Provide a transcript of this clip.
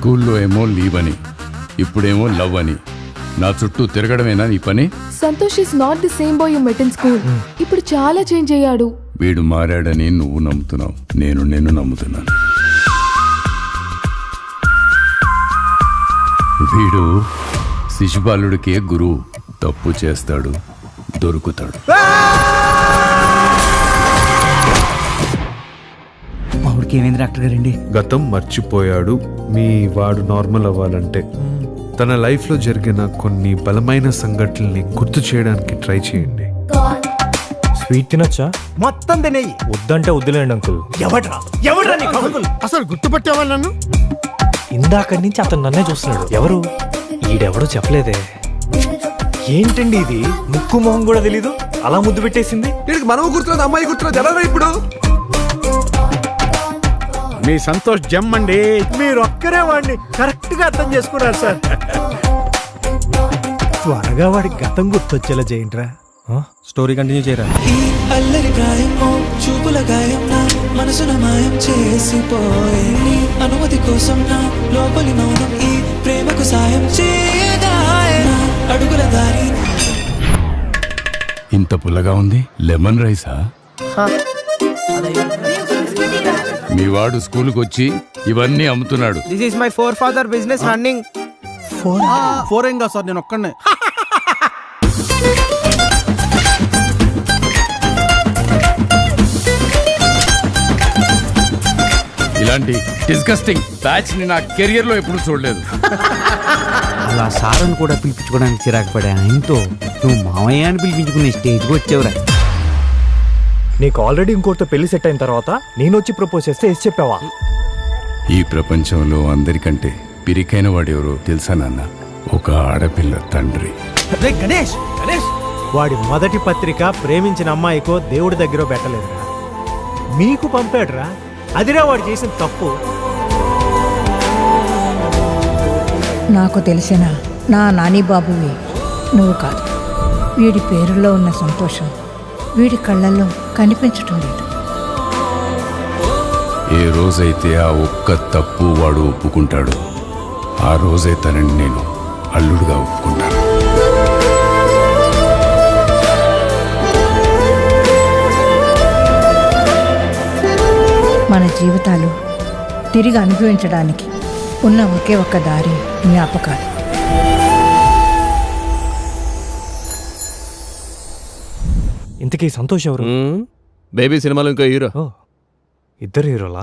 స్కూల్లో ఏమో లీవ్ అని, ఇప్పుడేమో లవ్ అని. నా చుట్టూ తిరగడమేనా నీ పని? Santosh is not the same boy you met in school. ఇప్పుడు చాలా చేంజ్ అయ్యాడు. వీడు మారాడని నువ్వు నమ్ముతున్నావు, నేను నిన్ను నమ్ముతున్నాను. వీడు శిశుపాలుడికే గురువు. తప్పు చేస్తాడు, దొరుకుతాడు. మావిడికి ఏమైంది డాక్టర్ గారండి? గతం మర్చిపోయాడు. మీ వాడు నార్మల్ అవ్వాలంటే తన లైఫ్ లో జరిగిన కొన్ని బలమైన సంఘటనల్ని గుర్తు చేయడానికి ట్రై చేయండి. స్వీట్ తినొచ్చా? మొత్తం తినేయి. వద్దంటే వద్దులేండి అంకుల్. ఎవడ్రా నీకు అంకుల్? అసలు గుర్తుపట్టావా నన్ను? ఇందాక నుంచి అతను నన్నే చూస్తున్నాడు. ఎవరు? ఈడెవడో చెప్పలేదే. ఏంటండి ఇది? ముక్కు మొహం కూడా తెలీదు, అలా ముద్దు పెట్టేసింది. వీడికి మనము గుర్తులేదు, అమ్మాయి గుర్తులేదు. ఎలా ఇప్పుడు? మీ సంతోష్ జమ్మండి. మీరు ఒక్కరే వాడిని కరెక్ట్ గా అర్థం చేసుకున్నారు సార్. త్వరగా వాడి గతం గుర్తొచ్చేలా చేయండిరా. స్టోరీ కంటిన్యూ చేయరా. ఈ అల్లరి ప్రాయమో చూపుల గాయం నా మనసున మాయం చేసిపోయి, నీ అనుమతి కోసం నా లోపలి మౌనం ఈ ప్రేమకు సాయం చేయగా నా అడుగుల దారి. ఇంత పుల్లగా ఉంది. లెమన్ రైసా? మీ వాడు స్కూల్కి వచ్చి ఇవన్నీ అమ్ముతున్నాడు. This is my four father business running. Four ఏం కాదు సార్, నేను ఒక్కనే. ఇలాంటి డిస్గస్టింగ్ బ్యాచ్ ని నా కెరియర్ లో ఎప్పుడు చూడలేదు. అలా సారని కూడా పిలిపించుకోవడానికి చిరాకు పడే ఆయనతో నువ్వు మామయ్య అని పిలిపించుకునే స్టేజ్కి వచ్చావురా. నీకు ఆల్రెడీ ఇంకోటితో పెళ్లి సెట్ అయిన తర్వాత నేను వచ్చి ప్రపోజ్ చేస్తే ఎస్ చెప్పావా? ఈ ప్రపంచంలో అందరికంటే పిరికైన వాడెవరో తెలుసా నాన్న? ఒక ఆడపిల్ల తండ్రి. గణేష్ గణేష్ వాడి మొదటి పత్రిక ప్రేమించిన అమ్మాయికో దేవుడి దగ్గర పెట్టలేదురా, మీకు పంపాడురా. అదిరా వాడు చేసిన తప్పు. నాకు తెలిసిన నా నాని బాబువి నువ్వు కాదు. వీడి పేరులో ఉన్న సంతోషం వీడి కళ్ళల్లో కనిపించటం లేదు. ఏ రోజైతే ఆ ఒక్క తప్పు వాడు ఒప్పుకుంటాడో ఆ రోజే తనని నేను అల్లుడుగా ఒప్పుకుంటాను. మన జీవితాలు తిరిగి అనుభవించడానికి ఉన్న ఒకే ఒక్క దారి జ్ఞాపకాలు. ఇంతకీ సంతోష్ ఎవరు? బేబీ సినిమాలో ఇంకో హీరో. ఇద్దరు హీరోలా?